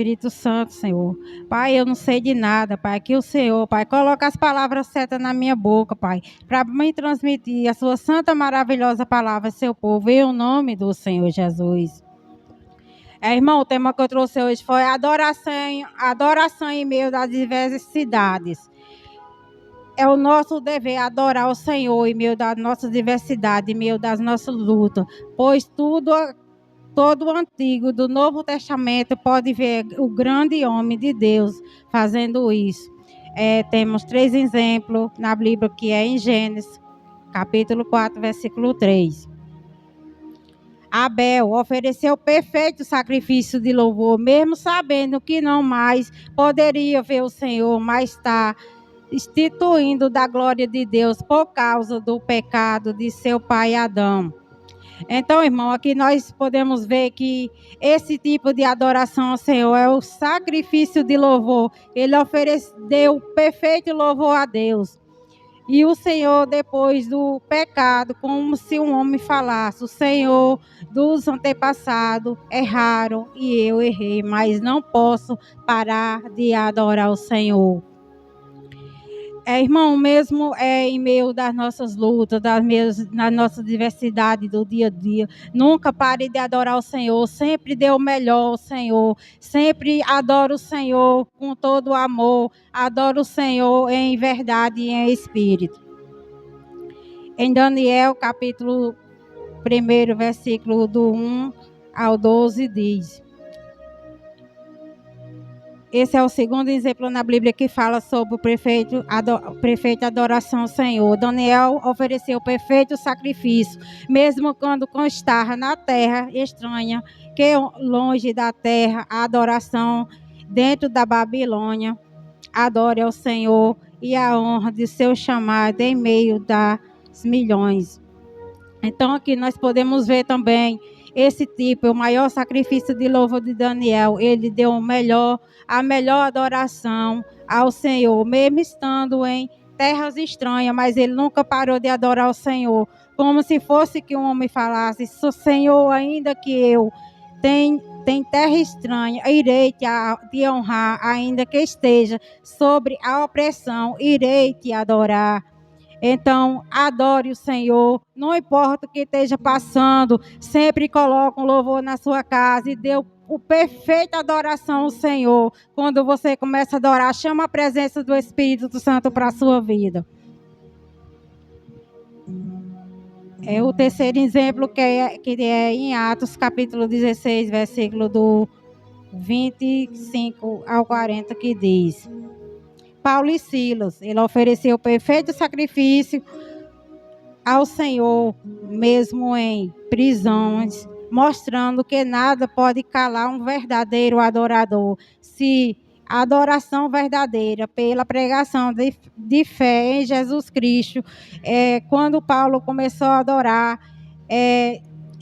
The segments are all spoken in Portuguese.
Espírito Santo, Senhor. Pai, eu não sei de nada, Pai, que o Senhor, Pai, coloca as palavras certas na minha boca, Pai, para me transmitir a sua santa, maravilhosa palavra ao seu povo, em o nome do Senhor Jesus. Irmão, o tema que eu trouxe hoje foi adoração em meio das diversidades. É o nosso dever adorar o Senhor em meio das nossas diversidades, em meio das nossas lutas, pois todo o Antigo do Novo Testamento pode ver o grande homem de Deus fazendo isso. Temos 3 exemplos na Bíblia, que é em Gênesis, capítulo 4, versículo 3. Abel ofereceu perfeito sacrifício de louvor, mesmo sabendo que não mais poderia ver o Senhor, mas está instituindo da glória de Deus por causa do pecado de seu pai Adão. Então, irmão, aqui nós podemos ver que esse tipo de adoração ao Senhor é o sacrifício de louvor. Ele deu perfeito louvor a Deus. E o Senhor, depois do pecado, como se um homem falasse: o Senhor dos antepassados erraram e eu errei, mas não posso parar de adorar o Senhor. Irmão, mesmo em meio das nossas lutas, na nossa diversidade do dia a dia, nunca pare de adorar o Senhor, sempre dê o melhor ao Senhor, sempre adore o Senhor com todo o amor, adore o Senhor em verdade e em espírito. Em Daniel, capítulo 1, versículo do 1 ao 12, diz: esse é o segundo exemplo na Bíblia que fala sobre o perfeito adoração ao Senhor. Daniel ofereceu o perfeito sacrifício, mesmo quando constava na terra estranha, que longe da terra, a adoração dentro da Babilônia. Adore ao Senhor e a honra de seu chamado em meio das milhões. Então aqui nós podemos ver também esse tipo, o maior sacrifício de louvor de Daniel. Ele deu a melhor adoração ao Senhor, mesmo estando em terras estranhas, mas ele nunca parou de adorar o Senhor, como se fosse que um homem falasse: Senhor, ainda que eu tenha terra estranha, irei te honrar, ainda que esteja sobre a opressão, irei te adorar. Então, adore o Senhor, não importa o que esteja passando, sempre coloque um louvor na sua casa e dê o perfeita adoração ao Senhor. Quando você começa a adorar, chama a presença do Espírito Santo para a sua vida. O terceiro exemplo que é em Atos, capítulo 16, versículo do 25 ao 40, que diz: Paulo e Silas, ele ofereceu o perfeito sacrifício ao Senhor, mesmo em prisões, mostrando que nada pode calar um verdadeiro adorador. Se a adoração verdadeira pela pregação de fé em Jesus Cristo, quando Paulo começou a adorar,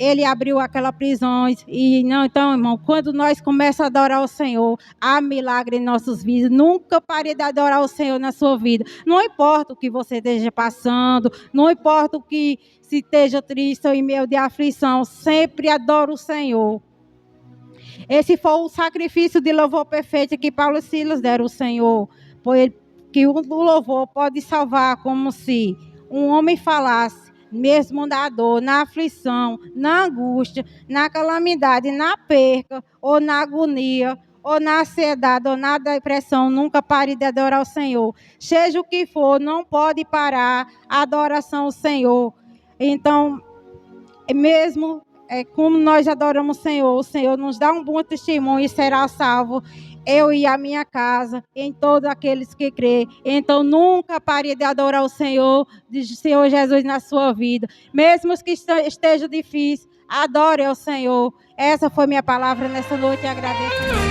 ele abriu aquelas prisões. Então, irmão, quando nós começamos a adorar o Senhor, há milagre em nossas vidas. Nunca pare de adorar o Senhor na sua vida. Não importa o que você esteja passando, não importa o que, se esteja triste ou em meio de aflição, sempre adore o Senhor. Esse foi o sacrifício de louvor perfeito que Paulo e Silas deram ao Senhor. Que o louvor pode salvar, como se um homem falasse, mesmo na dor, na aflição, na angústia, na calamidade, na perca, ou na agonia, ou na ansiedade, ou na depressão, nunca pare de adorar o Senhor. Seja o que for, não pode parar a adoração ao Senhor. Então, mesmo como nós adoramos o Senhor nos dá um bom testemunho e será salvo, eu e a minha casa, em todos aqueles que crêem. Então, nunca pare de adorar o Senhor Jesus na sua vida. Mesmo que esteja difícil, adore ao Senhor. Essa foi minha palavra nessa noite e agradeço.